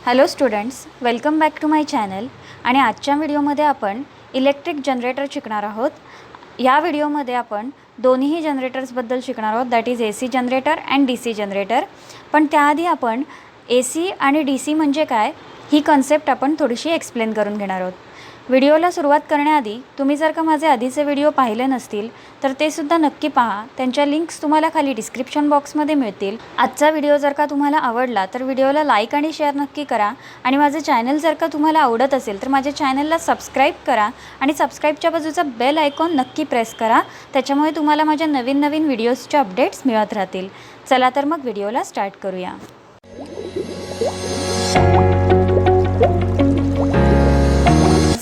Hello students, welcome back to my channel. आणि आजच्या व्हिडिओमध्ये आपण इलेक्ट्रिक जनरेटर शिकणार आहोत. या व्हिडिओमध्ये आपण दोन्ही जनरेटर्सबद्दल शिकणार आहोत, that is AC generator and DC generator. पण त्याआधी आपण AC आणि DC म्हणजे काय ही कन्सेप्ट आपण थोडीशी एक्सप्लेन करून घेणार आहोत. व्हिडिओला सुरुवात करण्याआधी तुम्ही जर का माझे आधीचे व्हिडिओ पाहिले नसतील तर ते सुद्धा नक्की पहा. त्यांच्या लिंक्स तुम्हाला खाली डिस्क्रिप्शन बॉक्समध्ये मिळतील. आजचा व्हिडिओ जर का तुम्हाला आवडला तर व्हिडिओला लाईक आणि शेअर नक्की करा. आणि माझे चॅनल जर का तुम्हाला आवडत असेल तर माझ्या चॅनलला सबस्क्राईब करा आणि सबस्क्राईबच्या बाजूचा बेल आयकॉन नक्की प्रेस करा. त्याच्यामुळे तुम्हाला माझ्या नवीन नवीन व्हिडिओजचे अपडेट्स मिळत राहतील. चला तर मग व्हिडिओला स्टार्ट करूया.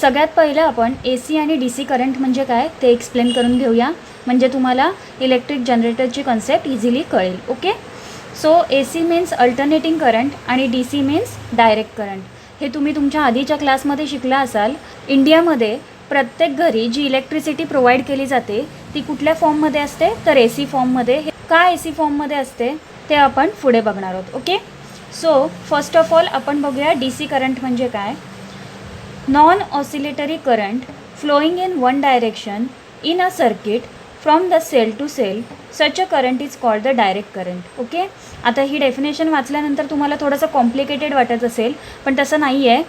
सगळ्यात पहिलं आपण AC आणि DC करंट म्हणजे काय ते एक्सप्लेन करून घेऊया, म्हणजे तुम्हाला इलेक्ट्रिक जनरेटरची कन्सेप्ट इझिली कळेल. Okay, so AC means alternating current आणि DC मीन्स डायरेक्ट करंट. हे तुम्ही तुमच्या आधीच्या क्लासमध्ये शिकला असाल. इंडियामध्ये प्रत्येक घरी जी इलेक्ट्रिसिटी प्रोव्हाइड केली जाते ती कुठल्या फॉर्ममध्ये असते तर AC फॉर्ममध्ये. का AC फॉर्ममध्ये असते ते आपण पुढे बघणार आहोत. Okay, so first of all आपण बघूया DC करंट म्हणजे काय. Non-oscillatory current flowing in one direction in a circuit from the cell to cell, such a current is called the direct current. Okay, आता ही डेफिनेशन वाचल्यानंतर तुम्हाला थोडंसं complicated वाटत असेल, पण तसं नाही आहे.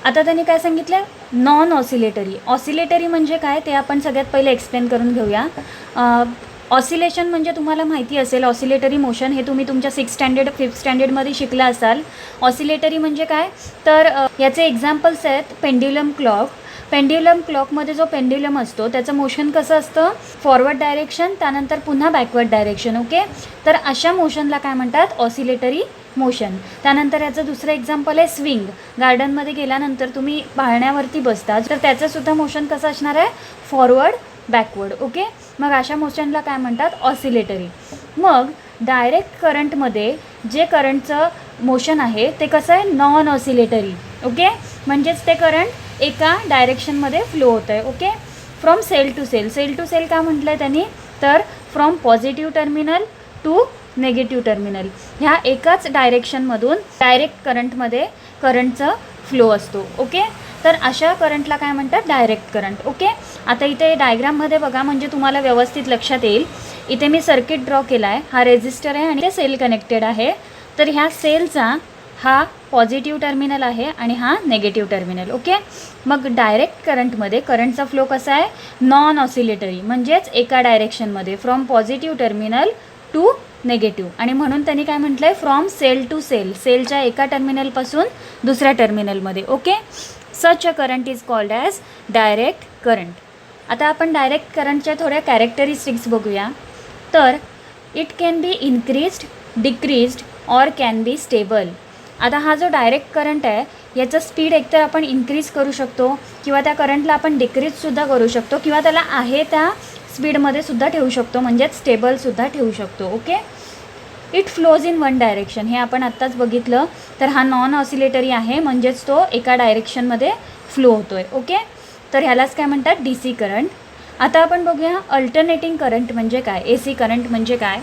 आता त्यांनी काय सांगितलं, नॉन ऑसिलेटरी. ऑसिलेटरी म्हणजे काय ते आपण सगळ्यात पहिले एक्सप्लेन करून घेऊया. ऑसिलेशन म्हणजे तुम्हाला माहिती असेल, ऑसिलेटरी मोशन हे तुम्ही तुमच्या 6th स्टँडर्ड 5th स्टँडर्डमध्ये शिकला असाल. ऑसिलेटरी म्हणजे काय तर याचे एक्झाम्पल्स आहेत पेंड्युलम क्लॉक. पेंड्युलम क्लॉकमध्ये जो पेंड्युलम असतो त्याचं मोशन कसं असतं, फॉरवर्ड डायरेक्शन त्यानंतर पुन्हा बॅकवर्ड डायरेक्शन. ओके, तर अशा मोशनला काय म्हणतात, ऑसिलेटरी मोशन. त्यानंतर याचं दुसरं एक्झाम्पल आहे स्विंग. गार्डनमध्ये गेल्यानंतर तुम्ही पाळण्यावरती बसता तर त्याचंसुद्धा मोशन कसं असणार आहे, फॉरवर्ड बॅकवर्ड. ओके, मग अशा मोशनला काय म्हणतात, ऑसिलेटरी. मग डायरेक्ट करंटमध्ये जे करंटचं मोशन आहे ते कसं आहे, नॉन ऑसिलेटरी. ओके, म्हणजेच ते करंट एका डायरेक्शनमध्ये फ्लो होतं आहे. Okay, from cell to cell. Cell to cell का म्हटलं आहे त्यांनी, तर from positive terminal to negative terminal ह्या एकाच डायरेक्शनमधून डायरेक्ट करंटमध्ये करंटचा फ्लो असतो. ओके, तर अशा करंटला काय म्हणतात, डायरेक्ट करंट. ओके, आता इथे डायग्राममध्ये बघा म्हणजे तुम्हाला व्यवस्थित लक्षात येईल. इथे मी सर्किट ड्रॉ केला आहे. हा रेझिस्टर आहे आणि ते सेल कनेक्टेड आहे. तर ह्या सेलचा हा पॉझिटिव्ह टर्मिनल आहे आणि हा नेगेटिव्ह टर्मिनल. ओके, मग डायरेक्ट करंटमध्ये करंटचा फ्लो कसा आहे, नॉन ऑसिलेटरी, म्हणजेच एका डायरेक्शनमध्ये from positive terminal to negative. आणि म्हणून त्यांनी काय म्हटलं आहे, फ्रॉम सेल टू सेल, सेलच्या एका टर्मिनलपासून दुसऱ्या टर्मिनलमध्ये. Okay, such a current is called as direct current. आता आपण डायरेक्ट करंटच्या थोड्या कॅरेक्टरिस्टिक्स बघूया. तर it can be increased, decreased or can be stable. आता हा जो डायरेक्ट करंट आहे याचं स्पीड एकतर आपण इन्क्रीज करू शकतो किंवा त्या करंटला आपण डिक्रीजसुद्धा करू शकतो किंवा त्याला आहे त्या स्पीडमध्ये सुद्धा ठेवू शकतो, म्हणजेच स्टेबलसुद्धा ठेवू शकतो. Okay, it flows in one direction हे आपण आत्ताच बघितलं. तर हा नॉन ऑसिलेटरी आहे, म्हणजेच तो एका डायरेक्शनमध्ये फ्लो होतो आहे. ओके, तर ह्यालाच काय म्हणतात, DC करंट. आता आपण बघूया अल्टरनेटिंग करंट म्हणजे काय, AC करंट म्हणजे काय.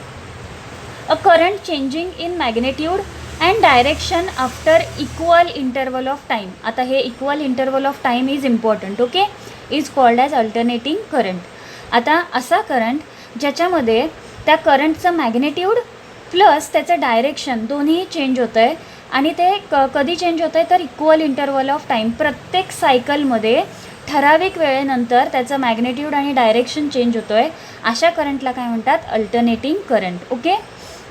A current changing in magnitude and direction after equal interval of time. आता हे equal interval of time is important. Okay, is called as alternating current. आता असा करंट ज्याच्यामध्ये त्या करंटचं मॅग्नेट्यूड प्लस त्याचं डायरेक्शन दोन्ही चेंज होतं आहे आणि ते कधी चेंज होतं आहे तर इक्वल इंटरवल ऑफ टाईम. प्रत्येक सायकलमध्ये ठराविक वेळेनंतर त्याचं मॅग्नेट्यूड आणि डायरेक्शन चेंज होतो आहे. अशा करंटला काय म्हणतात, अल्टरनेटिंग करंट. ओके,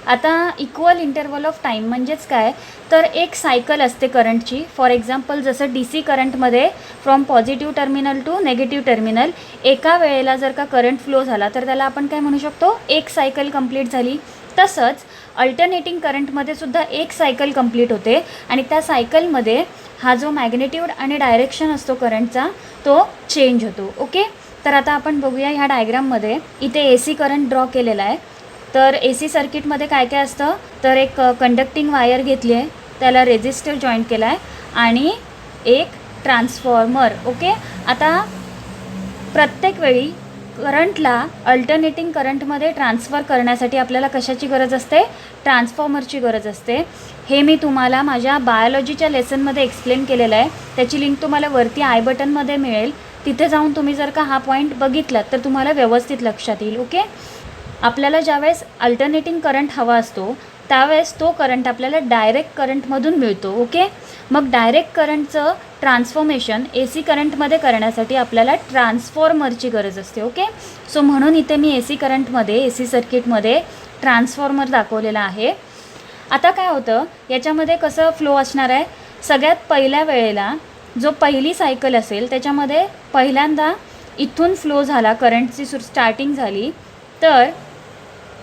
आता इक्वल इंटरवल ऑफ टाईम म्हणजेच काय तर एक सायकल असते करंटची. फॉर एक्झाम्पल जसं DC करंटमध्ये from positive terminal to negative terminal एका वेळेला जर का करंट फ्लो झाला तर त्याला आपण काय म्हणू शकतो, एक सायकल कंप्लीट झाली. तसंच अल्टरनेटिंग करंटमध्ये सुद्धा एक सायकल कंप्लीट होते आणि त्या सायकलमध्ये हा जो मॅग्नेट्यूड आणि डायरेक्शन असतो करंटचा तो चेंज होतो. ओके, तर आता आपण बघूया ह्या डायग्राममध्ये. इथे AC करंट ड्रॉ केलेला आहे. तर AC सर्किटमध्ये काय काय असतं तर एक कंडक्टिंग वायर घेतली आहे, त्याला रेझिस्टर जॉईंट केला आहे आणि एक ट्रान्सफॉर्मर. ओके, आता प्रत्येक वेळी करंटला अल्टरनेटिंग करंटमध्ये ट्रान्सफर करण्यासाठी आपल्याला कशाची गरज असते? ट्रान्सफॉर्मरची गरज असते. हे मी तुम्हाला माझ्या बायोलॉजीच्या लेसनमध्ये एक्सप्लेन केलेलं आहे. त्याची लिंक तुम्हाला वरती आय बटनमध्ये मिळेल. तिथे जाऊन तुम्ही जर का हा पॉईंट बघितलात तर तुम्हाला व्यवस्थित लक्षात येईल. ओके. आपल्याला ज्यावेळेस अल्टरनेटिंग करंट हवा असतो त्यावेळेस तो करंट आपल्याला डायरेक्ट करंटमधून मिळतो. ओके. मग डायरेक्ट करंटचं ट्रान्सफॉर्मेशन ए सी करंटमध्ये करण्यासाठी आपल्याला ट्रान्सफॉर्मरची गरज असते. ओके. सो म्हणून इथे मी ए सी करंटमध्ये ए सी सर्किटमध्ये ट्रान्सफॉर्मर दाखवलेला आहे. आता काय होतं याच्यामध्ये कसं फ्लो असणार आहे? सगळ्यात पहिल्या वेळेला जो पहिली सायकल असेल त्याच्यामध्ये पहिल्यांदा इथून फ्लो झाला, करंटची स्टार्टिंग झाली तर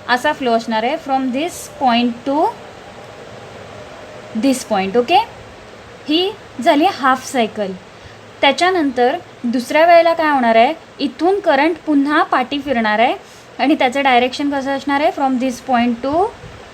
असा फ्लो असणार आहे from this point to this point. Okay. ही झाली हाफ सायकल. त्याच्यानंतर दुसऱ्या वेळेला काय होणार आहे? इथून करंट पुन्हा पाठी फिरणार आहे आणि त्याचं डायरेक्शन कसं असणार आहे? From this point to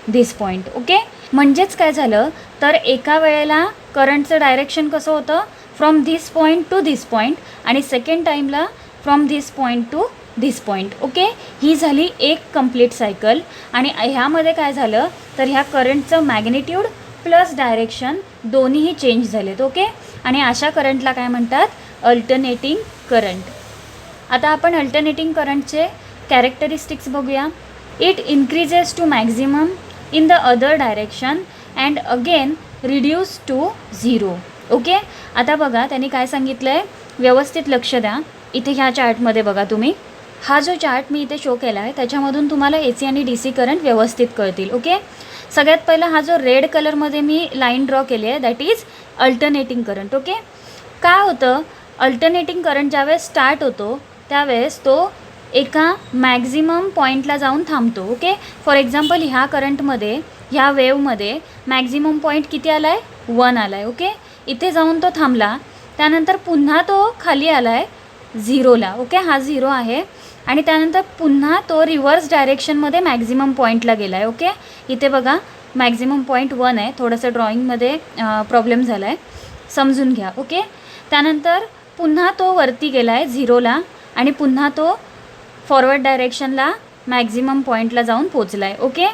this point. Okay. म्हणजेच काय झालं तर एका वेळेला करंटचं डायरेक्शन कसं होतं? From this point to this point आणि सेकंड टाईमला from this point to this point. Okay. ही झाली एक कंप्लीट सायकल. आणि ह्यामध्ये काय झालं तर ह्या करंटचं मॅग्निट्यूड प्लस डायरेक्शन दोन्हीही चेंज झालेत. ओके. आणि अशा करंटला काय म्हणतात? Alternating current. आता आपण अल्टरनेटिंग करंटचे कॅरेक्टरिस्टिक्स बघूया. It increases to maximum in the other direction and again reduce to zero. Okay. आता बघा त्यांनी काय सांगितलं आहे, व्यवस्थित लक्ष द्या. इथे ह्या चार्टमध्ये बघा तुम्ही, हा जो चार्ट मी इथे शो केला आहे त्याच्यामधून तुम्हाला ए सी आणि डी सी करंट व्यवस्थित कळतील. ओके. सगळ्यात पहिला हा जो रेड कलरमध्ये मी लाईन ड्रॉ केली आहे that is alternating current. Okay. काय होतं अल्टरनेटिंग करंट ज्यावेळेस स्टार्ट होतो त्यावेळेस तो एका मॅक्झिमम पॉईंटला जाऊन थांबतो. ओके. फॉर एक्झाम्पल ह्या करंटमध्ये ह्या वेवमध्ये मॅक्झिमम पॉईंट किती आला आहे? 1 आला आहे. ओके. इथे जाऊन तो थांबला. त्यानंतर पुन्हा तो खाली आला आहे 0ला. ओके. हा 0 आहे. आणि त्यानंतर पुन्हा तो रिव्हर्स डायरेक्शनमध्ये मॅक्झिमम पॉईंटला गेला आहे. ओके. इथे बघा मॅक्झिमम पॉईंट 1 आहे. थोडंसं ड्रॉईंगमध्ये प्रॉब्लेम झाला आहे, समजून घ्या. ओके. त्यानंतर पुन्हा तो वरती गेला आहे 0ला आणि पुन्हा तो फॉरवर्ड डायरेक्शनला मॅक्झिमम पॉईंटला जाऊन पोचला आहे. ओके.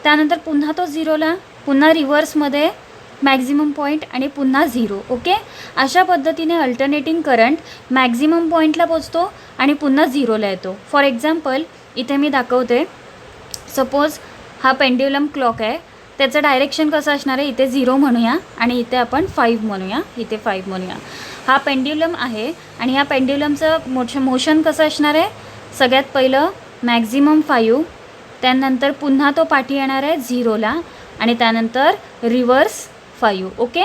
त्यानंतर पुन्हा तो 0ला, पुन्हा रिव्हर्समध्ये मॅक्झिमम पॉईंट आणि पुन्हा 0. ओके. अशा पद्धतीने अल्टरनेटिंग करंट मॅक्झिमम पॉईंटला पोचतो आणि पुन्हा 0ला येतो. फॉर एक्झाम्पल इथे मी दाखवते. सपोज हा पेंड्युलम क्लॉक आहे, त्याचं डायरेक्शन कसं असणार आहे? इथे 0 म्हणूया आणि इथे आपण 5 म्हणूया, इथे 5 म्हणूया. हा पेंड्युलम आहे आणि ह्या पेंड्युलमचं मोशन कसं असणार आहे? सगळ्यात पहिलं मॅक्झिमम 5, त्यानंतर पुन्हा तो पाठी येणार आहे 0ला आणि त्यानंतर रिव्हर्स 5. ओके.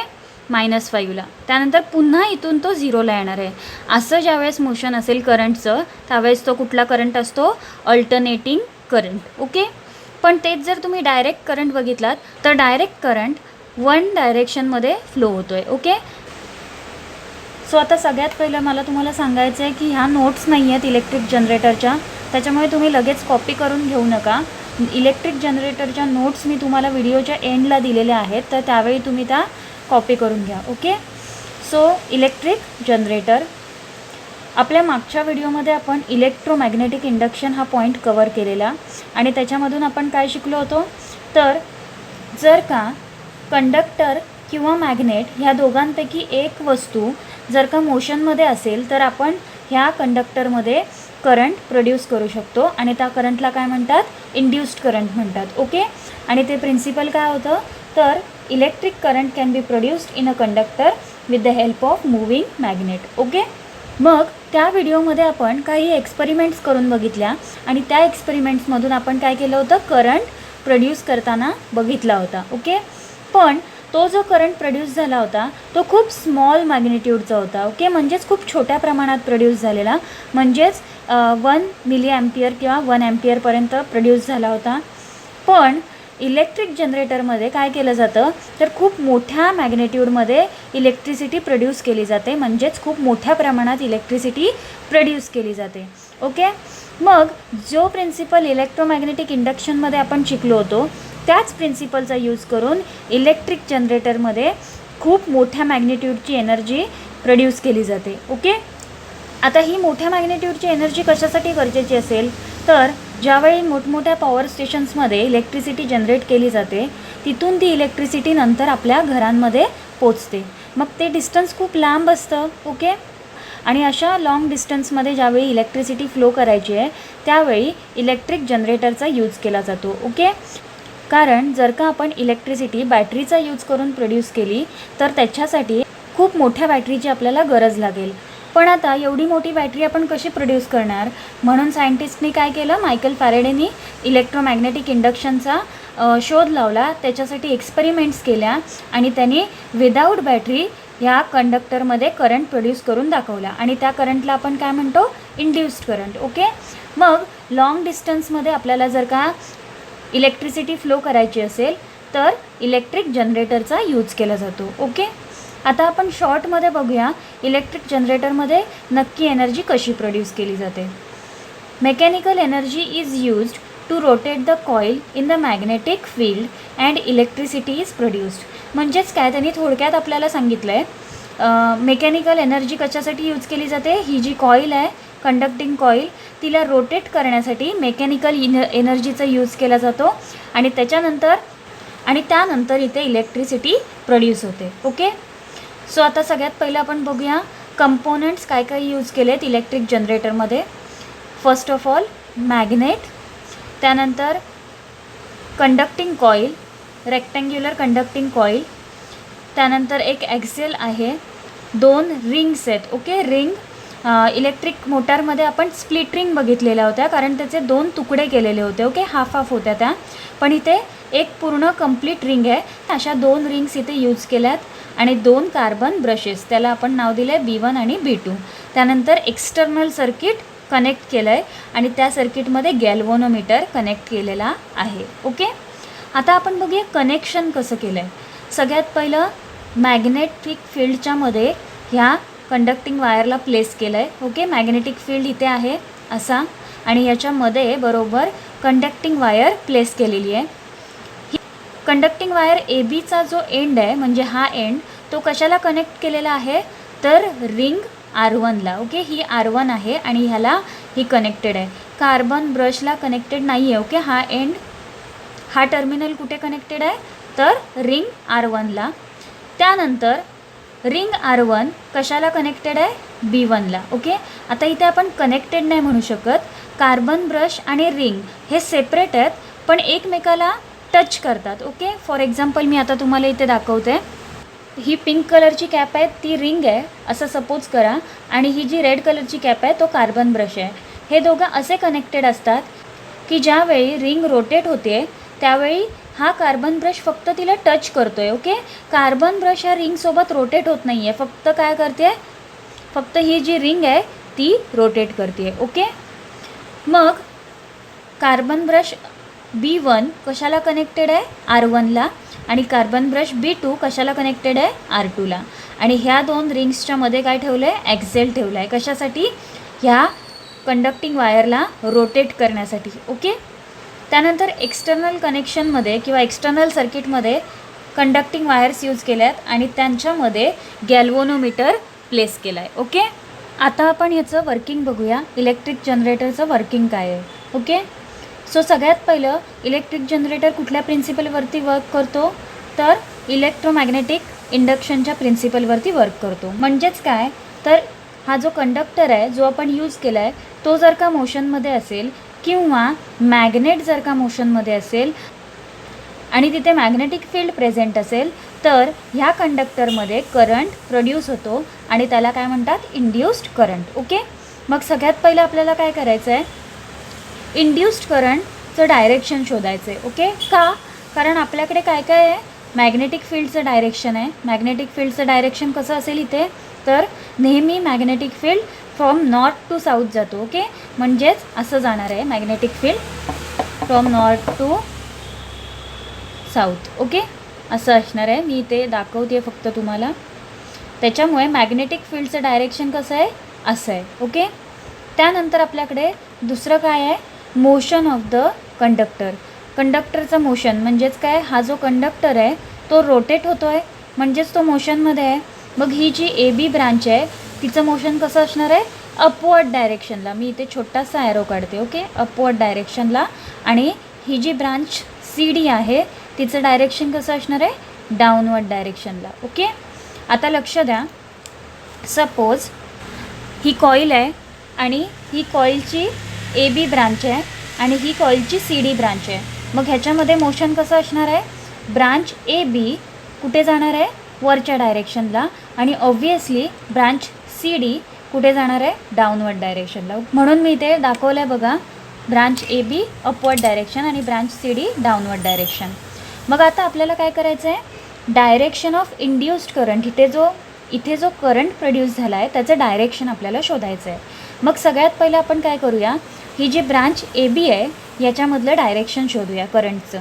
-5ला. त्यानंतर पुन्हा इथून तो 0ला येणार आहे. असं ज्यावेळेस मोशन असेल करंटचं त्यावेळेस तो कुठला करंट असतो? Alternating current. ओके. पण तेच जर तुम्ही डायरेक्ट करंट बघितलात तर डायरेक्ट करंट 1 डायरेक्शनमध्ये फ्लो होतो आहे. ओके. सो आता सगळ्यात पहिलं मला तुम्हाला सांगायचं आहे की ह्या नोट्स नाही आहेत इलेक्ट्रिक जनरेटरच्या, त्याच्यामुळे तुम्ही लगेच कॉपी करून घेऊ नका. इलेक्ट्रिक जनरेटरच्या नोट्स मी तुम्हाला व्हिडिओच्या एंडला दिलेल्या आहेत, तर त्यावेळी तुम्ही त्या कॉपी करून घ्या. ओके. सो इलेक्ट्रिक जनरेटर, आपल्या मागच्या व्हिडिओमध्ये आपण इलेक्ट्रोमॅग्नेटिक इंडक्शन हा पॉईंट कवर केलेला आणि त्याच्यामधून आपण काय शिकलो होतो तर जर का कंडक्टर किंवा मॅग्नेट ह्या दोघांपैकी एक वस्तू जर का मोशनमध्ये असेल तर आपण ह्या कंडक्टरमध्ये करंट प्रोड्यूस करू शकतो आणि त्या करंटला काय म्हणतात? इंड्यूस्ड करंट म्हणतात. ओके. आणि ते प्रिन्सिपल काय होतं तर electric current can be produced in a conductor with the help of moving magnet. Okay. मग त्या व्हिडिओमध्ये आपण काही एक्सपेरिमेंट्स करून बघितल्या आणि त्या एक्सपेरिमेंट्समधून आपण काय केलं होतं? करंट प्रोड्यूस करताना बघितला होता. ओके. पण तो जो करंट प्रोड्यूस झाला होता तो खूप स्मॉल मॅग्निट्यूडचा होता. ओके. म्हणजेच खूप छोट्या प्रमाणात प्रोड्यूस झालेला, म्हणजेच 1 मिली ॲम्पियर किंवा 1 ॲम्पियरपर्यंत प्रोड्यूस झाला होता. पण इलेक्ट्रिक जनरेटरमध्ये काय केलं जातं तर खूप मोठ्या मॅग्निट्यूडमध्ये इलेक्ट्रिसिटी प्रोड्यूस केली जाते, म्हणजेच खूप मोठ्या प्रमाणात इलेक्ट्रिसिटी प्रोड्यूस केली जाते. ओके. मग जो प्रिन्सिपल इलेक्ट्रोमॅग्नेटिक इंडक्शनमध्ये आपण शिकलो होतो त्याच प्रिन्सिपलचा यूज करून इलेक्ट्रिक जनरेटरमध्ये खूप मोठ्या मॅग्निट्यूडची एनर्जी प्रोड्यूस केली जाते. ओके. आता ही मोठ्या मॅग्नेट्यूडची एनर्जी कशासाठी गरजेची असेल, तर ज्यावेळी मोठमोठ्या पॉवर स्टेशन्समध्ये इलेक्ट्रिसिटी जनरेट केली जाते, तिथून ती इलेक्ट्रिसिटी नंतर आपल्या घरांमध्ये पोचते. मग ते डिस्टन्स खूप लांब असतं. ओके. आणि अशा लाँग डिस्टन्समध्ये ज्यावेळी इलेक्ट्रिसिटी फ्लो करायची आहे, त्यावेळी इलेक्ट्रिक जनरेटरचा यूज केला जातो. ओके. कारण जर का आपण इलेक्ट्रिसिटी बॅटरीचा यूज करून प्रोड्यूस केली, तर त्याच्यासाठी खूप मोठ्या बॅटरीची आपल्याला गरज लागेल. पण आता एवढी मोठी बॅटरी आपण कशी प्रोड्यूस करणार, म्हणून सायंटिस्टनी काय केलं, मायकल फॅरेडेनी इलेक्ट्रोमॅग्नेटिक इंडक्शनचा शोध लावला. त्याच्यासाठी एक्सपेरिमेंट्स केल्या आणि त्यांनी विदाऊट बॅटरी ह्या कंडक्टरमध्ये करंट प्रोड्यूस करून दाखवला आणि त्या करंटला आपण काय म्हणतो, इंड्यूस्ड करंट. ओके. मग लाँग डिस्टन्समध्ये आपल्याला जर का इलेक्ट्रिसिटी फ्लो करायची असेल, तर इलेक्ट्रिक जनरेटरचा यूज केला जातो. ओके. आता आपण शॉर्टमध्ये बघूया इलेक्ट्रिक जनरेटरमध्ये नक्की एनर्जी कशी प्रोड्यूस केली जाते. Mechanical energy is used to rotate the coil in the magnetic field and electricity is produced. म्हणजेच काय, त्यांनी थोडक्यात आपल्याला सांगितलं आहे मेकॅनिकल एनर्जी कशासाठी यूज केली जाते. ही जी कॉईल आहे, कंडक्टिंग कॉईल, तिला रोटेट करण्यासाठी मेकॅनिकल एनर्जीचा यूज केला जातो आणि त्यानंतर इथे इलेक्ट्रिसिटी प्रोड्यूस होते. ओके. सो आता सगळ्यात पहिलं आपण बघूया कंपोनंट्स काय काय यूज केलेत इलेक्ट्रिक जनरेटरमध्ये. फर्स्ट ऑफ ऑल मॅग्नेट, त्यानंतर conducting coil, rectangular conducting coil, त्यानंतर एक ॲक्सिल आहे, 2 रिंग्स आहेत. ओके. रिंग इलेक्ट्रिक मोटारमध्ये आपण स्प्लिट रिंग बघितलेल्या होत्या, कारण त्याचे 2 तुकडे केलेले होते. ओके. हाफ होत्या त्या, पण इथे एक पूर्ण कंप्लीट रिंग आहे. अशा 2 रिंग्स इथे यूज केल्यात आणि 2 कार्बन ब्रशेस, त्याला आपण नाव दिलं आहे B1 आणि B2. त्यानंतर एक्सटर्नल सर्किट कनेक्ट केलं आहे आणि त्या सर्किटमध्ये गॅल्व्हॅनोमीटर कनेक्ट केलेला आहे. ओके. आता आपण बघूया कनेक्शन कसं केलं आहे. सगळ्यात पहिलं मॅग्नेटिक फील्डच्या मध्ये ह्या कंडक्टिंग वायरला प्लेस केलं आहे. ओके. मॅग्नेटिक फील्ड इथे आहे असा आणि याच्यामध्ये बरोबर कंडक्टिंग वायर प्लेस केलेली आहे. कंडक्टिंग वायर ABचा जो एंड आहे, म्हणजे हा एंड, तो कशाला कनेक्ट केलेला आहे, तर रिंग R1ला. ओके. ही R1 आहे आणि ह्याला ही कनेक्टेड आहे. कार्बन ब्रशला कनेक्टेड नाही आहे. ओके. हा एंड, हा टर्मिनल कुठे कनेक्टेड आहे, तर रिंग R1ला. त्यानंतर रिंग R1 कशाला कनेक्टेड आहे, B1ला. ओके. आता इथे आपण कनेक्टेड नाही म्हणू शकत. कार्बन ब्रश आणि रिंग हे सेपरेट आहेत, पण एकमेकाला टच करतात. ओके. फॉर एक्झाम्पल मी आता तुम्हाला इथे दाखवते. ही पिंक कलरची कॅप आहे, ती रिंग आहे असं सपोज करा, आणि ही जी रेड कलरची कॅप आहे तो कार्बन ब्रश आहे. हे दोघं असे कनेक्टेड असतात की ज्यावेळी रिंग रोटेट होते त्यावेळी हा कार्बन ब्रश फक्त तिला टच करतोय. ओके. कार्बन ब्रश ह्या रिंगसोबत रोटेट होत नाही आहे, फक्त काय करते, फक्त ही जी रिंग आहे ती रोटेट करते. ओके. मग कार्बन ब्रश B1 कशाला कनेक्टेड आहे, R1ला, आणि कार्बन ब्रश B2 कशाला कनेक्टेड आहे, R2ला. आणि ह्या 2 रिंग्सच्या मध्ये काय ठेवलं आहे, ॲक्सेल ठेवलं आहे. कशासाठी, ह्या कंडक्टिंग वायरला रोटेट करण्यासाठी. ओके. त्यानंतर एक्सटर्नल कनेक्शनमध्ये किंवा एक्सटर्नल सर्किटमध्ये कंडक्टिंग वायर्स यूज केल्यात आणि त्यांच्यामध्ये गॅल्व्हॅनोमीटर प्लेस केला आहे. ओके. आता आपण ह्याचं वर्किंग बघूया, इलेक्ट्रिक जनरेटरचं वर्किंग काय आहे. ओके. सो सगळ्यात पहिलं इलेक्ट्रिक जनरेटर कुठल्या प्रिन्सिपलवरती वर्क करतो, तर इलेक्ट्रोमॅग्नेटिक इंडक्शनच्या प्रिन्सिपलवरती वर्क करतो. म्हणजेच काय, तर हा जो कंडक्टर आहे जो आपण यूज केला आहे तो जर का मोशनमध्ये असेल किंवा मॅग्नेट जर का मोशनमध्ये असेल आणि तिथे मॅग्नेटिक फील्ड प्रेझेंट असेल, तर ह्या कंडक्टरमध्ये करंट प्रोड्यूस होतो आणि त्याला काय म्हणतात, इंड्यूस्ड करंट. ओके. मग सगळ्यात पहिलं आपल्याला काय करायचं आहे, इंड्यूस्ड करंटचं डायरेक्शन शोधायचं आहे. ओके. का, कारण आपल्याकडे काय काय आहे, मॅग्नेटिक फील्डचं डायरेक्शन आहे. मॅग्नेटिक फील्डचं डायरेक्शन कसं असेल इथे, तर नेहमी magnetic field from north to south जातो. ओके. म्हणजेच असं जाणार आहे magnetic field from north to south. Okay. असं असणार आहे, मी इथे दाखवते फक्त तुम्हाला. त्याच्यामुळे मॅग्नेटिक फील्डचं डायरेक्शन कसं आहे, असं आहे. ओके. त्यानंतर आपल्याकडे दुसरं काय आहे, मोशन ऑफ द कंडक्टर. कंडक्टरचं मोशन म्हणजेच काय, हा जो कंडक्टर आहे तो रोटेट होतो आहे, म्हणजेच तो मोशनमध्ये आहे. मग ही जी AB ब्रांच आहे तिचं मोशन कसं असणार आहे, अपवर्ड डायरेक्शनला. मी इथे छोटासा ॲरो काढते. ओके, अपवर्ड डायरेक्शनला. आणि ही जी ब्रांच CD आहे तिचं डायरेक्शन कसं असणार आहे, डाऊनवर्ड डायरेक्शनला. ओके, आता लक्ष द्या. सपोज ही कॉईल आहे आणि ही कॉईलची AB ब्रांच आहे आणि ही कॉईलची CD ब्रांच आहे. मग ह्याच्यामध्ये मोशन कसं असणार आहे, ब्रांच AB कुठे जाणार आहे, वरच्या डायरेक्शनला. आणि ऑब्व्हियसली ब्रांच CD कुठे जाणार आहे, डाऊनवर्ड डायरेक्शनला. म्हणून मी इथे दाखवलं आहे बघा, ब्रांच AB अपवर्ड डायरेक्शन आणि ब्रांच CD डाऊनवर्ड डायरेक्शन. मग आता आपल्याला काय करायचं आहे, डायरेक्शन ऑफ इंड्युस्ड करंट, इथे जो करंट प्रोड्यूस झाला आहे त्याचं डायरेक्शन आपल्याला शोधायचं आहे. मग सगळ्यात पहिलं आपण काय करूया, ही जी ब्रांच AB आहे याच्यामधलं डायरेक्शन शोधूया करंटचं.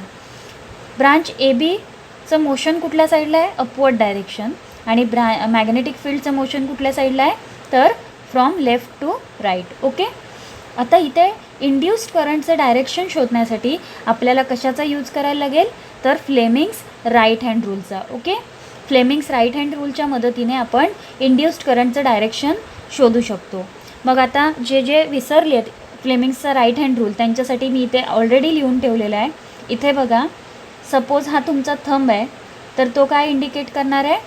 ब्रांच ABचं मोशन कुठल्या साईडला आहे, अपवर्ड डायरेक्शन. आणि मॅग्नेटिक फील्डचं मोशन कुठल्या साईडला आहे, तर from left to right. Okay, आता इथे इंड्युस्ड करंटचं डायरेक्शन शोधण्यासाठी आपल्याला कशाचा यूज करायला लागेल, तर फ्लेमिंग्स राईट हँड रूलचा. ओके, फ्लेमिंग्स राईट हँड रूलच्या मदतीने आपण इंड्युस्ड करंटचं डायरेक्शन शोधू शकतो. मग आता जे विसरले आहेत फ्लेमिंग्सचा राईट हँड रूल, त्यांच्यासाठी मी इथे ऑलरेडी लिहून ठेवलेला आहे. इथे बघा, सपोज हा तुमचा थंब आहे, तर तो काय इंडिकेट करणार आहे,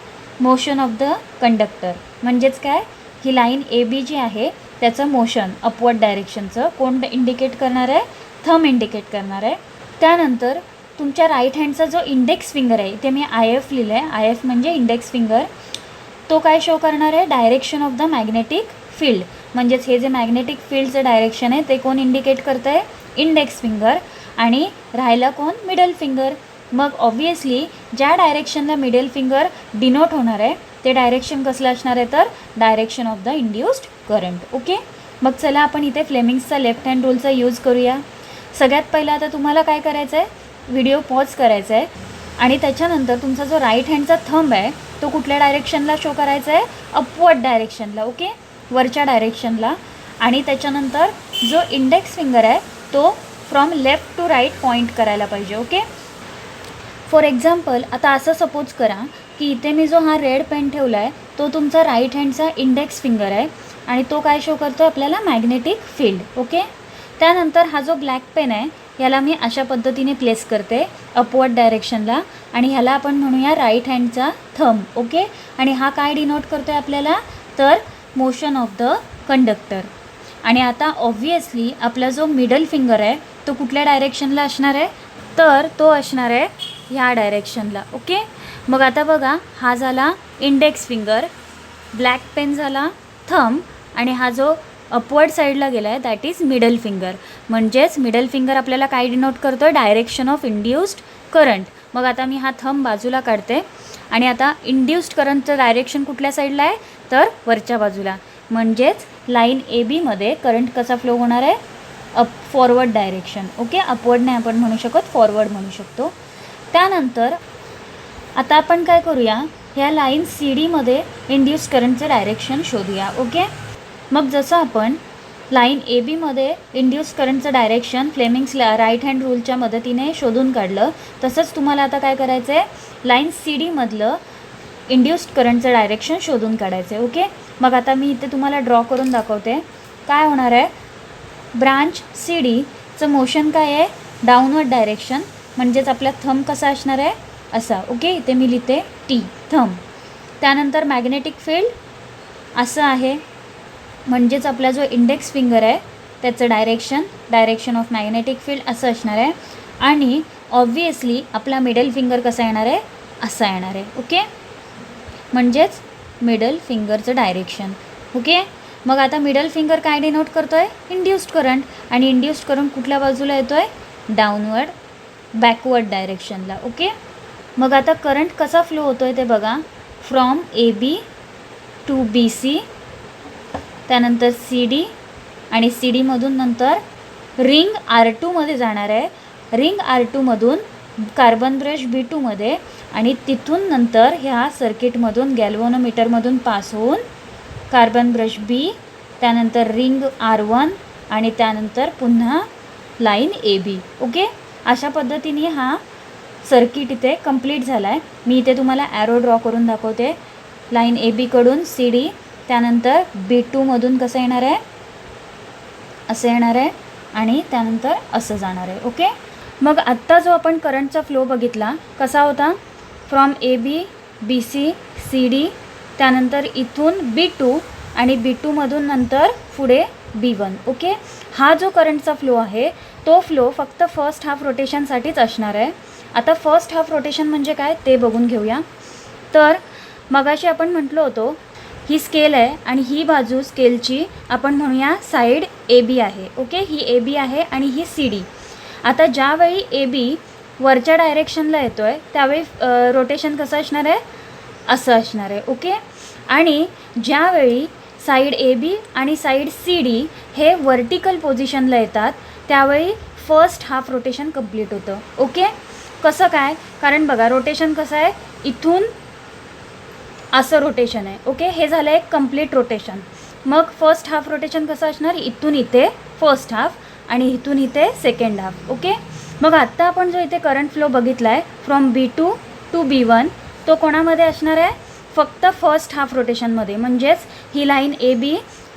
मोशन ऑफ द कंडक्टर. म्हणजेच काय, ही लाईन AB जी आहे त्याचं मोशन अपवर्ड डायरेक्शनचं कोण इंडिकेट करणार आहे, थंब इंडिकेट करणार आहे. त्यानंतर तुमच्या राईट हँडचा जो इंडेक्स फिंगर आहे, इथे मी IF लिहिलं आहे, IF म्हणजे इंडेक्स फिंगर, तो काय शो करणार आहे, direction of the magnetic field. म्हणजेच हे जे मॅग्नेटिक फील्डचं डायरेक्शन आहे ते कोण इंडिकेट करतं आहे, इंडेक्स फिंगर. आणि राहिला कोण, मिडल फिंगर. मग ऑब्व्हियसली ज्या डायरेक्शनला मिडल फिंगर डिनोट होणार आहे ते डायरेक्शन कसलं असणार आहे, तर direction of the induced current. Okay, मग चला आपण इथे फ्लेमिंग्सचा लेफ्ट हँड रूलचा यूज करूया. सगळ्यात पहिला आता तुम्हाला काय करायचं आहे, व्हिडिओ पॉज करायचा आहे आणि त्याच्यानंतर तुमचा जो राईट हँडचा थंब आहे तो कुठल्या डायरेक्शनला शो करायचा आहे, अपवर्ड डायरेक्शनला. ओके, वरच्या डायरेक्शनला. आणि त्याच्यानंतर जो इंडेक्स फिंगर आहे तो from left to right point करायला पाहिजे. ओके, फॉर एक्झाम्पल आता असं सपोज करा की इथे मी जो हा रेड पेन ठेवला आहे तो तुमचा राईट हँडचा इंडेक्स फिंगर आहे आणि तो काय शो करतो आपल्याला, मॅग्नेटिक फील्ड. ओके, त्यानंतर हा जो ब्लॅक पेन आहे याला मी अशा पद्धतीने प्लेस करते अपवर्ड डायरेक्शनला आणि ह्याला आपण म्हणूया राईट हँडचा थंब. ओके, आणि हा काय डिनोट करतो आहे आपल्याला, तर मोशन ऑफ द कंडक्टर. आणि आता ऑब्व्हियसली आपला जो मिडल फिंगर आहे तो कुठल्या डायरेक्शनला असणार आहे, तर तो असणार आहे ह्या डायरेक्शनला. ओके, मग आता बघा, हा झाला इंडेक्स फिंगर, ब्लॅक पेन झाला थंब आणि हा जो अपवर्ड साईडला गेला आहे दॅट इज मिडल फिंगर. म्हणजेच मिडल फिंगर आपल्याला काय डिनोट करतो आहे, डायरेक्शन ऑफ इंड्युस्ड करंट. मग आता मी हा थंब बाजूला काढते आणि आता इंड्युस्ड करंटचं डायरेक्शन कुठल्या साईडला आहे, तर वरच्या बाजूला. म्हणजेच लाईन ABमध्ये करंट कसा फ्लो होणार आहे, फॉरवर्ड डायरेक्शन. ओके, अपवर्ड नाही आपण म्हणू शकत, फॉरवर्ड म्हणू शकतो. त्यानंतर आता आपण काय करूया, ह्या लाईन CDमध्ये इंड्युस्ड करंटचं डायरेक्शन शोधूया. ओके, मग जसं आपण लाईन ABमध्ये इंड्युस्ड करंटचं डायरेक्शन फ्लेमिंग्स राईट हँड रूलच्या मदतीने शोधून काढलं, तसंच तुम्हाला आता काय करायचं आहे, लाईन CDमधलं इंड्युस्ड करंटचं डायरेक्शन शोधून काढायचं आहे. ओके, मग आता मी इथे तुम्हाला ड्रॉ करून दाखवते काय होणार आहे. ब्रांच CDचं मोशन काय आहे, डाऊनवर्ड डायरेक्शन. म्हणजेच आपला थंब कसा असणार आहे, असा. ओके, इथे मी लिहिते T, थंब. त्यानंतर मॅग्नेटिक फील्ड असं आहे, म्हणजेच आपला जो इंडेक्स फिंगर आहे त्याचं डायरेक्शन ऑफ मॅग्नेटिक फील्ड असं असणार आहे. आणि ऑब्व्हियसली आपला मिडल फिंगर कसा येणार आहे, असा येणार आहे. ओके, म्हणजेच मिडल फिंगरचं डायरेक्शन. ओके, मग आता मिडल फिंगर काय डिनोट करतो आहे, इंड्युस्ड करंट. आणि इंड्युस्ड करंट कुठल्या बाजूला येतो आहे, डाऊनवर्ड बॅकवर्ड डायरेक्शनला. ओके, मग आता करंट कसा फ्लो होतो आहे ते बघा, फ्रॉम AB टू BC, त्यानंतर CD आणि CDमधून नंतर रिंग R2मध्ये जाणार आहे. रिंग R2मधून कार्बन ब्रश B2मध्ये आणि तिथून नंतर ह्या सर्किटमधून गॅल्व्हॅनोमीटरमधून पास होऊन कार्बन ब्रश B, त्यानंतर रिंग R1 आणि त्यानंतर पुन्हा लाईन AB. ओके, अशा पद्धतीने हा सर्किट इथे कंप्लीट झाला आहे. मी इथे तुम्हाला ॲरो ड्रॉ करून दाखवते. लाईन AB कडून CD त्यानंतर B2मधून कसं येणार आहे, असं येणार आहे आणि त्यानंतर असं जाणार आहे. ओके. मग आत्ता जो आपण करंटचा फ्लो बघितला कसा होता, फ्रॉम AB BC CD, त्यानंतर इथून B2 आणि B2मधून नंतर पुढे B1. ओके. हा जो करंटचा फ्लो आहे तो फ्लो फक्त फर्स्ट हाफ रोटेशनसाठीच असणार आहे. आता फर्स्ट हाफ रोटेशन म्हणजे काय ते बघून घेऊया. तर मगाशी आपण म्हटलो होतो ही स्केल आहे आणि ही बाजू स्केलची आपण म्हणूया साईड AB आहे. ओके. ही AB आहे आणि ही CD. आता ज्यावेळी AB वरच्या डायरेक्शनला येतो आहे त्यावेळी रोटेशन कसं असणार आहे, असं असणार आहे. ओके. आणि ज्यावेळी साईड AB आणि साईड CD हे वर्टिकल पोझिशनला येतात त्यावेळी फर्स्ट हाफ रोटेशन कंप्लीट होतं. ओके. कसं काय, कारण बघा रोटेशन कसं आहे, इथून असं रोटेशन आहे. ओके. हे झालं एक कंप्लीट रोटेशन. मग फर्स्ट हाफ रोटेशन कसं असणार, इथून इथे फर्स्ट हाफ आणि इथून इथे सेकंड हाफ. ओके. मग आत्ता आपण जो इथे करंट फ्लो बघितला आहे फ्रॉम B2 टू B1 तो कोणामध्ये असणार आहे, फक्त फर्स्ट हाफ रोटेशनमध्ये. म्हणजेच ही लाईन AB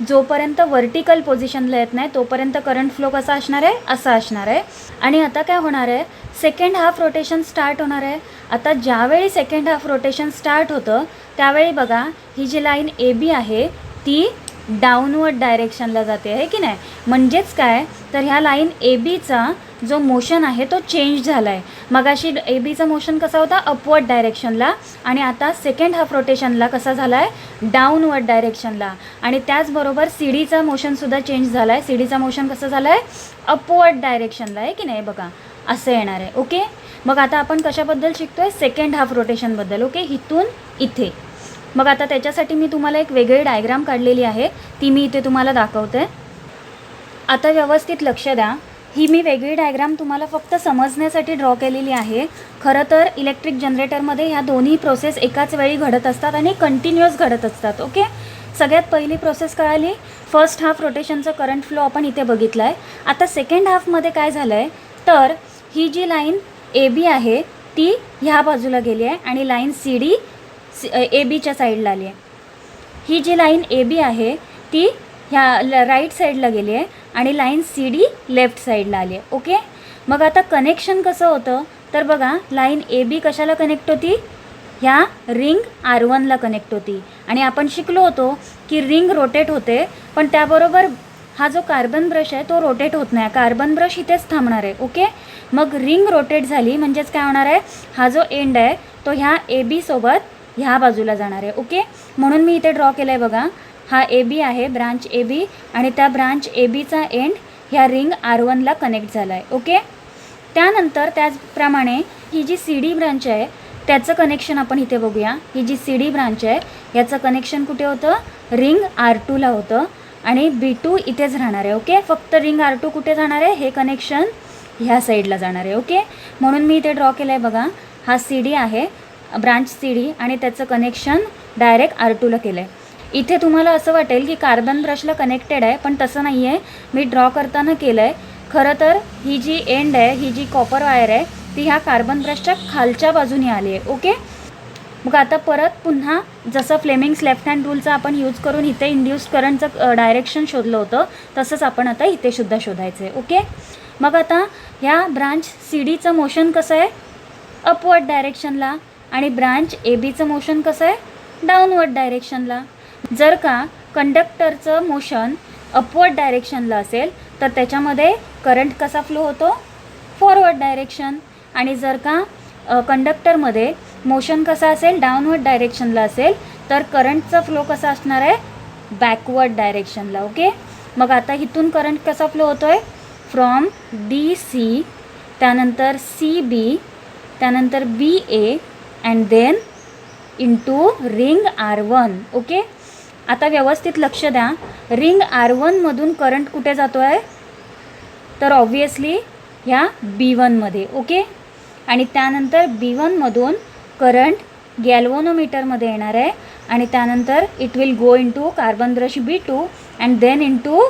जोपर्यंत वर्टिकल पोझिशनला येत नाही तोपर्यंत करंट फ्लो कसा असणार आहे, असा असणार आहे. आणि आता काय होणार आहे, सेकंड हाफ रोटेशन स्टार्ट होणार आहे. आता ज्यावेळी सेकंड हाफ रोटेशन स्टार्ट होतं त्यावेळी बघा ही जी लाईन AB आहे ती डाऊनवर्ड डायरेक्शनला जाते आहे की नाही. म्हणजेच काय, तर ह्या लाईन ABचा जो मोशन आहे तो चेंज झाला आहे. मगाशी ABचा मोशन कसा होता, अपवर्ड डायरेक्शनला, आणि आता सेकंड हाफ रोटेशनला कसा झाला आहे, डाऊनवर्ड डायरेक्शनला. आणि त्याचबरोबर CDचा मोशनसुद्धा चेंज झाला आहे. CDचा मोशन कसं झालं आहे, अपवर्ड डायरेक्शनला आहे की नाही. बघा असं येणार आहे. ओके. मग आता आपण कशाबद्दल शिकतो आहे, सेकंड हाफ रोटेशनबद्दल. ओके. इथून इथे. मग आता त्याच्यासाठी मी तुम्हाला एक वेगळी डायग्राम काढलेली आहे ती मी इथे तुम्हाला दाखवते. आता व्यवस्थित लक्ष द्या. ही मी वेगळी डायग्राम तुम्हाला फक्त समजण्यासाठी ड्रॉ केलेली आहे. खरं तर इलेक्ट्रिक जनरेटरमध्ये ह्या दोन्ही प्रोसेस एकाच वेळी घडत असतात आणि कंटिन्युअस घडत असतात. ओके. सगळ्यात पहिली प्रोसेस कळाली, फर्स्ट हाफ रोटेशनचं करंट फ्लो आपण इथे बघितला आहे. आता सेकंड हाफमध्ये काय झालं आहे, तर ही जी लाईन AB आहे ती ह्या बाजूला गेली आहे आणि लाईन CD ABच्या साईडला आली आहे. ही जी लाईन AB आहे ती ह्या राईट साईडला गेली आहे आणि लाईन CD लेफ्ट साईडला आली आहे. ओके. मग आता कनेक्शन कसं होतं, तर बघा लाईन AB कशाला कनेक्ट होती, ह्या रिंग R1ला कनेक्ट होती. आणि आपण शिकलो होतो की रिंग रोटेट होते, पण त्याबरोबर हा जो कार्बन ब्रश आहे तो रोटेट होत नाही. कार्बन ब्रश इथेच थांबणार आहे. ओके. मग रिंग रोटेट झाली म्हणजेच काय होणार आहे, हा जो एंड आहे तो ह्या AB सोबत ह्या बाजूला जाणार आहे. ओके. म्हणून मी इथे ड्रॉ केलं आहे बघा, हा AB आहे, ब्रांच AB, आणि त्या ब्रांच ABचा एंड ह्या रिंग R1ला कनेक्ट झाला आहे. ओके. त्यानंतर त्याचप्रमाणे ही जी CD ब्रांच आहे त्याचं कनेक्शन आपण इथे बघूया. ही जी CD ब्रांच आहे याचं कनेक्शन कुठे होतं, रिंग R2ला होतं आणि B2 इथेच राहणार आहे. ओके. फक्त रिंग R2 कुठे जाणार आहे, हे कनेक्शन ह्या साईडला जाणार आहे. ओके. म्हणून मी इथे ड्रॉ केलं आहे बघा, हा CD आहे, ब्रांच CD, आणि त्याचं कनेक्शन डायरेक्ट R2ला केलं आहे. इथे तुम्हाला असं वाटेल की कार्बन ब्रशला कनेक्टेड आहे, पण तसं नाही आहे. मी ड्रॉ करताना केलं आहे. खरं तर ही जी एंड आहे, ही जी कॉपर वायर आहे ती ह्या कार्बन ब्रशच्या खालच्या बाजूने आली आहे. ओके. मग आता परत पुन्हा जसं फ्लेमिंग्स लेफ्ट हँड रूलचा आपण यूज करून इथे इंड्यूस्ड करंटचं डायरेक्शन शोधलं होतं तसंच आपण आता इथे सुद्धा शोधायचं आहे. ओके. मग आता ह्या ब्रांच CDचं मोशन कसं आहे, अपवर्ड डायरेक्शनला, आणि ब्रांच ABचं मोशन कसं आहे, डाऊनवर्ड डायरेक्शनला. जर का कंडक्टरचं मोशन अपवर्ड डायरेक्शनला असेल तर त्याच्यामध्ये करंट कसा फ्लो होतो, फॉरवर्ड डायरेक्शन. आणि जर का कंडक्टरमध्ये मोशन कसा असेल, डाऊनवर्ड डायरेक्शनला असेल तर करंटचा फ्लो कसा असणार आहे, बॅकवर्ड डायरेक्शनला. ओके. मग आता इथून करंट कसा फ्लो होतो आहे, फ्रॉम DC, त्यानंतर CB, त्यानंतर BA and then into ring R1. Okay. आता व्यवस्थित लक्ष द्या, रिंग R1मधून करंट कुठे जातो आहे, तर ऑब्वियसली ह्या B1मध्ये. ओके. आणि त्यानंतर B1मधून करंट गॅल्व्हनोमीटरमध्ये येणार आहे आणि त्यानंतर it will go into carbon brush B2 and then into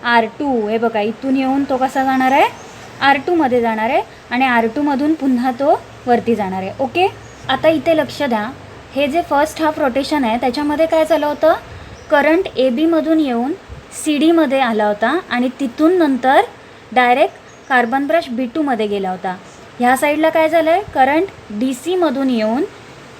R2. हे बघा इथून येऊन तो कसा जाणार आहे, R2मध्ये जाणार आहे आणि R2मधून पुन्हा तो वरती जाणार आहे. ओके. आता इथे लक्ष द्या, हे जे फर्स्ट हाफ रोटेशन आहे त्याच्यामध्ये काय झालं होतं, करंट ए बीमधून येऊन सी डीमध्ये आला होता आणि तिथून नंतर डायरेक्ट कार्बन ब्रश बी टूमध्ये गेला होता. ह्या साईडला काय झालं आहे, करंट डी सीमधून येऊन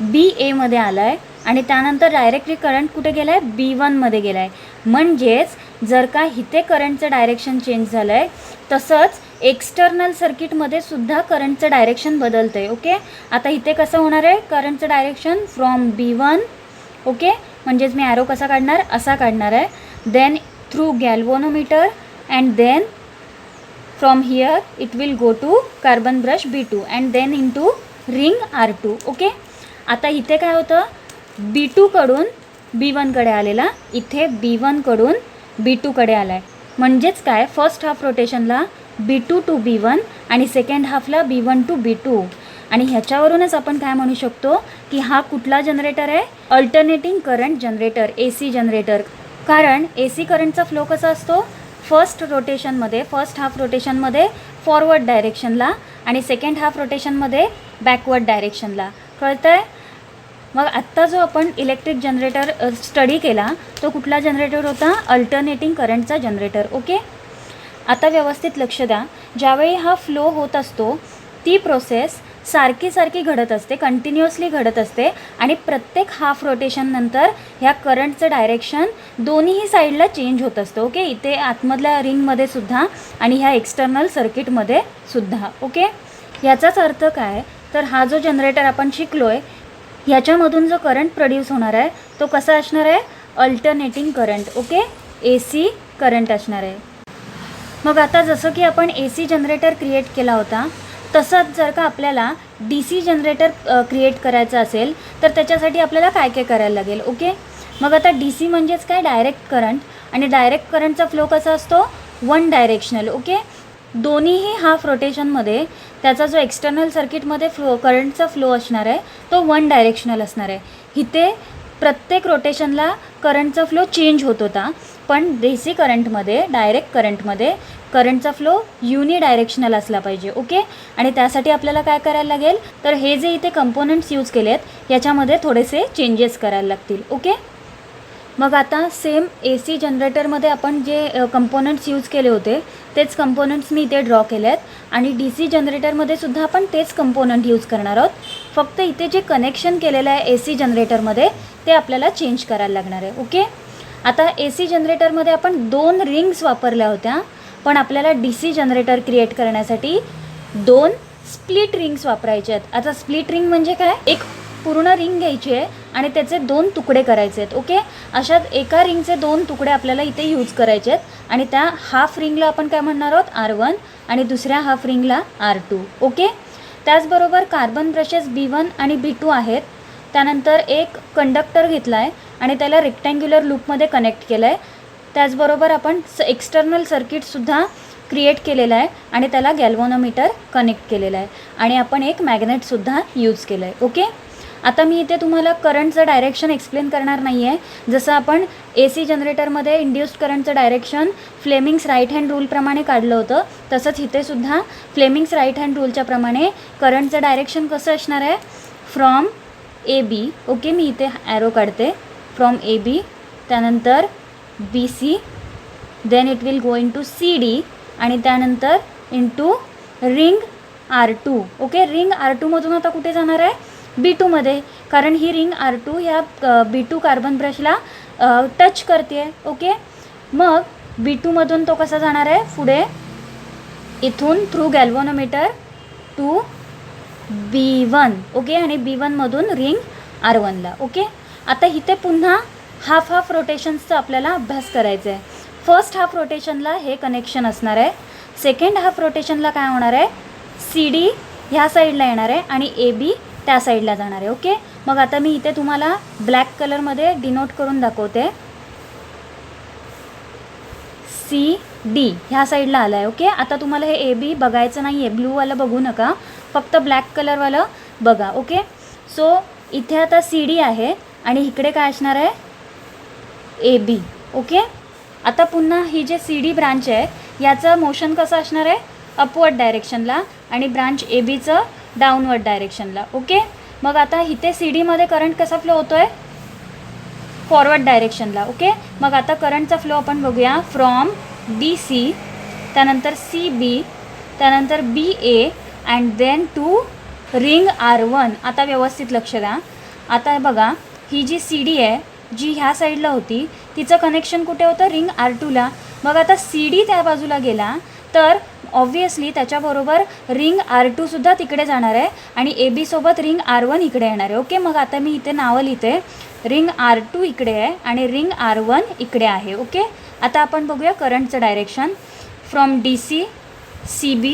बी एमध्ये आला आहे आणि त्यानंतर डायरेक्टली करंट कुठे गेला आहे, बी वनमध्ये गेला आहे. म्हणजेच जर का इथे करंटचं डायरेक्शन चेंज झालं आहे, तसंच एक्सटर्नल सर्किटमध्ये सुद्धा करंटचं डायरेक्शन बदलतं आहे. ओके, आता इथे कसं होणार आहे, करंटचं direction from B one. Okay, म्हणजेच मी ॲरो कसा काढणार, असा काढणार आहे. Then through galvanometer and then from here it will go to carbon brush B two and then in to ring R two. Okay, आता इथे काय होतं, बी टूकडून बी वनकडे आलेला, इथे बी वनकडून बी टूकडे आला आहे. म्हणजेच काय, फर्स्ट हाफ रोटेशनला B two to B one आणि सेकंड हाफला B one to B two. आणि ह्याच्यावरूनच आपण काय म्हणू शकतो की हा कुठला जनरेटर आहे, अल्टरनेटिंग करंट जनरेटर, ए सी जनरेटर. कारण ए सी करंटचा फ्लो कसा असतो, फर्स्ट हाफ रोटेशनमध्ये फॉरवर्ड डायरेक्शनला आणि सेकंड हाफ रोटेशनमध्ये बॅकवर्ड डायरेक्शनला. कळतं आहे. मग आत्ता जो आपण इलेक्ट्रिक जनरेटर स्टडी केला तो कुठला जनरेटर होता, अल्टरनेटिंग करंटचा जनरेटर. ओके, आता व्यवस्थित लक्ष द्या. ज्यावेळी हा फ्लो होत असतो ती प्रोसेस सारखी घडत असते, कंटिन्युअसली घडत असते आणि प्रत्येक हाफ रोटेशननंतर ह्या करंटचं डायरेक्शन दोन्हीही साईडला चेंज होत असतं. ओके, इथे आतमधल्या रिंगमध्ये सुद्धा आणि ह्या एक्सटर्नल सर्किटमध्ये सुद्धा. ओके, याचाच अर्थ काय, तर हा जो जनरेटर आपण शिकलो आहे ह्याच्यामधून जो करंट प्रोड्यूस होणार आहे तो कसा असणार आहे, अल्टरनेटिंग करंट. ओके, ए सी करंट असणार आहे. मग आता जसं की आपण ए सी जनरेटर क्रिएट केला होता तसंच जर का आपल्याला डी सी जनरेटर क्रिएट करायचं असेल तर त्याच्यासाठी आपल्याला काय काय करायला लागेल. ओके, मग आता डी सी म्हणजेच काय, डायरेक्ट करंट. आणि डायरेक्ट करंटचा फ्लो कसा असतो, वन डायरेक्शनल. ओके, दोन्हीही हाफ रोटेशनमध्ये त्याचा जो एक्सटर्नल सर्किटमध्ये करंटचा फ्लो असणार आहे तो वन डायरेक्शनल असणार आहे. इथे प्रत्येक रोटेशनला करंटचा फ्लो चेंज होत होता, पण डी सी करंटमध्ये, डायरेक्ट करंटमध्ये करंटचा फ्लो युनी डायरेक्शनल असला पाहिजे. ओके, आणि त्यासाठी आपल्याला काय करायला लागेल, तर हे जे इथे कंपोनंट्स यूज केलेत याच्यामध्ये थोडेसे चेंजेस करायला लागतील. ओके, मग आता सेम ए सी जनरेटरमध्ये आपण जे कंपोनंट्स यूज केले होते तेच कंपोनंट्स मी इथे ड्रॉ केले आहेत आणि डी सी जनरेटरमध्ये सुद्धा आपण तेच कंपोनंट यूज करणार आहोत. फक्त इथे जे कनेक्शन केलेलं आहे ए सी जनरेटरमध्ये ते आपल्याला चेंज करायला लागणार आहे. ओके, आता ए सी जनरेटरमध्ये आपण 2 रिंग्स वापरल्या होत्या, पण आपल्याला डी सी जनरेटर क्रिएट करण्यासाठी 2 स्प्लिट रिंग्स वापरायचे आहेत. आता स्प्लिट रिंग म्हणजे काय, एक पूर्ण रिंग घ्यायची आहे आणि त्याचे 2 तुकडे करायचे आहेत. ओके, अशात एका रिंगचे 2 तुकडे आपल्याला इथे यूज करायचे आहेत आणि त्या हाफ रिंगला आपण काय म्हणणार आहोत, R1 आणि दुसऱ्या हाफ रिंगला R2. ओके, त्याचबरोबर कार्बन ब्रशेस B1 आणि B2 आहेत. त्यानंतर एक कंडक्टर घेतला आहे आणि त्याला रेक्टँग्युलर लूपमध्ये कनेक्ट केलं आहे. त्याचबरोबर आपण एक्सटर्नल सर्किटसुद्धा क्रिएट केलेला आहे आणि त्याला गॅल्व्हॅनोमीटर कनेक्ट केलेला आहे आणि आपण एक मॅग्नेटसुद्धा यूज केलं आहे. ओके, आता मी इथे तुम्हाला करंटचं डायरेक्शन एक्सप्लेन करणार नाही आहे. जसं आपण ए सी जनरेटरमध्ये इंड्युस्ड करंटचं डायरेक्शन फ्लेमिंग्स राईट हँड रूलप्रमाणे काढलं होतं, तसंच इथे सुद्धा फ्लेमिंग्स राईट हँड रूलच्या प्रमाणे करंटचं डायरेक्शन कसं असणार आहे, फ्रॉम ए बी. ओके, मी इथे ॲरो काढते, फ्रॉम ए बी, त्यानंतर B C, then it will go in to C D आणि त्यानंतर in to ring R2. Okay, ring R2मधून आता कुठे जाणार आहे, B2मध्ये, कारण ही रिंग R2 ह्या B2 कार्बन ब्रशला टच करते आहे. ओके, मग B2मधून तो कसा जाणार आहे पुढे, इथून थ्रू गॅल्व्हॅनोमीटर टू B1. ओके, आणि B1मधून रिंग R1ला. ओके, आता इथे पुन्हा हाफ रोटेशन्सचा आपल्याला अभ्यास करायचा आहे. फर्स्ट हाफ रोटेशनला हे कनेक्शन असणार आहे, सेकंड हाफ रोटेशनला काय होणार आहे, सी डी ह्या साईडला येणार आहे आणि ए बी त्या साईडला जाणार आहे. ओके, मग आता मी इथे तुम्हाला ब्लॅक कलरमध्ये डिनोट करून दाखवते. सी डी ह्या साईडला आला आहे. ओके, आता तुम्हाला हे ए बी बघायचं नाही आहे, ब्लूवालं बघू नका, फक्त ब्लॅक कलरवालं बघा. ओके, सो इथे आता सी डी आहे आणि इकडे काय असणार आहे, ए बी. ओके, आता पुन्हा ही जे सी डी ब्रांच आहे याचं मोशन कसं असणार आहे, अपवर्ड डायरेक्शनला आणि ब्रांच ए बीचं डाऊनवर्ड डायरेक्शनला. ओके, मग आता इथे सी डीमध्ये करंट कसा फ्लो होतो आहे, फॉरवर्ड डायरेक्शनला. ओके, मग आता करंटचा फ्लो आपण बघूया. फ्रॉम DC, त्यानंतर CB, त्यानंतर BA and then to ring R1. आता व्यवस्थित लक्ष द्या. आता बघा, ही जी CD आहे जी ह्या साईडला होती तिचं कनेक्शन कुठे होतं? रिंग R2ला. मग आता CD त्या बाजूला गेला तर ऑब्व्हियसली त्याच्याबरोबर रिंग R2सुद्धा तिकडे जाणार आहे आणि AB सोबत रिंग R1 इकडे येणार आहे. ओके, मग आता मी इथे नावं लिहिते. रिंग R2 इकडे आहे आणि रिंग R1 इकडे आहे. ओके, आता आपण बघूया करंटचं direction. From DC, CB,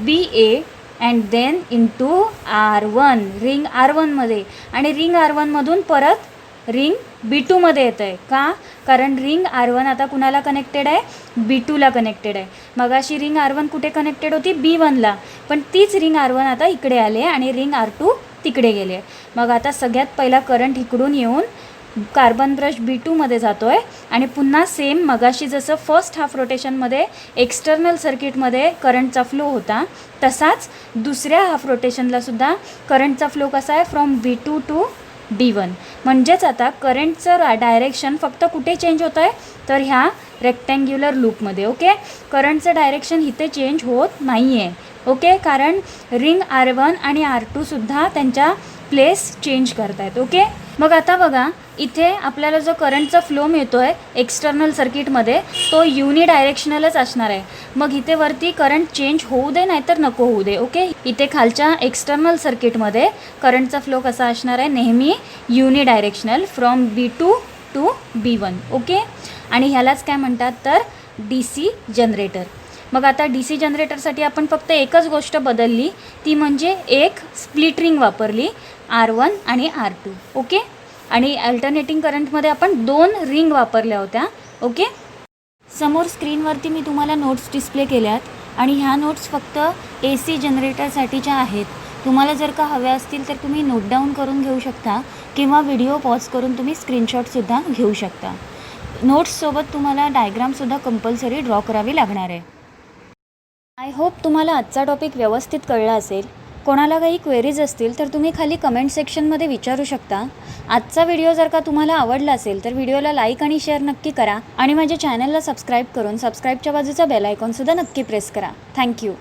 BA and then into R1, ring R1मध्ये, आणि रिंग R1मधून परत रिंग B2मध्ये येतं आहे. का? कारण रिंग R1 आता कुणाला कनेक्टेड आहे? B2ला कनेक्टेड आहे. मग अशी रिंग R1 कुठे कनेक्टेड होती? B1ला, पण तीच रिंग R1 आता इकडे आले आणि रिंग R2 तिकडे गेले. मग आता सगळ्यात पहिला करंट इकडून येऊन कार्बन ब्रश B2मध्ये जातो आहे आणि पुन्हा सेम मगाशी जसं फर्स्ट हाफ रोटेशनमध्ये एक्सटर्नल सर्किटमध्ये करंटचा फ्लो होता तसाच दुसऱ्या हाफ रोटेशनलासुद्धा करंटचा फ्लो कसा आहे? From B2 to D1. म्हणजेच आता करंटचं डायरेक्शन फक्त कुठे चेंज होतं आहे? तर ह्या रेक्टँग्युलर लूपमध्ये. ओके, करंटचं डायरेक्शन इथे चेंज होत नाही आहे. ओके, कारण रिंग R1 आणि R2सुद्धा त्यांच्या प्लेस चेंज करत आहेत. ओके, मग आता बघा इथे आपल्याला जो करंटचा फ्लो मिळतो आहे एक्सटर्नल सर्किटमध्ये तो युनिडायरेक्शनलच असणार आहे. मग इथे वरती करंट चेंज होऊ दे नाहीतर नको होऊ दे. ओके, इथे खालच्या एक्सटर्नल सर्किटमध्ये करंटचा फ्लो कसा असणार आहे? नेहमी unidirectional, from B2 to B1. Okay, आणि ह्यालाच काय म्हणतात? तर DC जनरेटर. मग आता DC जनरेटरसाठी आपण फक्त एकच गोष्ट बदलली, ती म्हणजे एक स्प्लिट रिंग वापरली, R1 आणि R2. ओके, आणि अल्टरनेटिंग करंटमध्ये आपण 2 रिंग वापरल्या होत्या. ओके, समोर स्क्रीनवरती मी तुम्हाला नोट्स डिस्प्ले केल्यात आणि ह्या नोट्स फक्त AC जनरेटरसाठीच्या आहेत. तुम्हाला जर का हव्या असतील तर तुम्ही नोट डाऊन करून घेऊ शकता किंवा व्हिडिओ पॉज करून तुम्ही स्क्रीनशॉटसुद्धा घेऊ शकता. नोट्ससोबत तुम्हाला डायग्रामसुद्धा कंपल्सरी ड्रॉ करावी लागणार आहे. आय होप तुम्हाला आजचा टॉपिक व्यवस्थित कळला असेल. कोणाला काही क्वेरीज असतील तर तुम्ही खाली कमेंट सेक्शनमध्ये विचारू शकता. आजचा व्हिडिओ जर का तुम्हाला आवडला असेल तर व्हिडिओला लाईक आणि शेअर नक्की करा आणि माझ्या चॅनलला सबस्क्राईब करून सबस्क्राईबच्या बाजूचा बेल आयकॉनसुद्धा नक्की प्रेस करा. थँक्यू.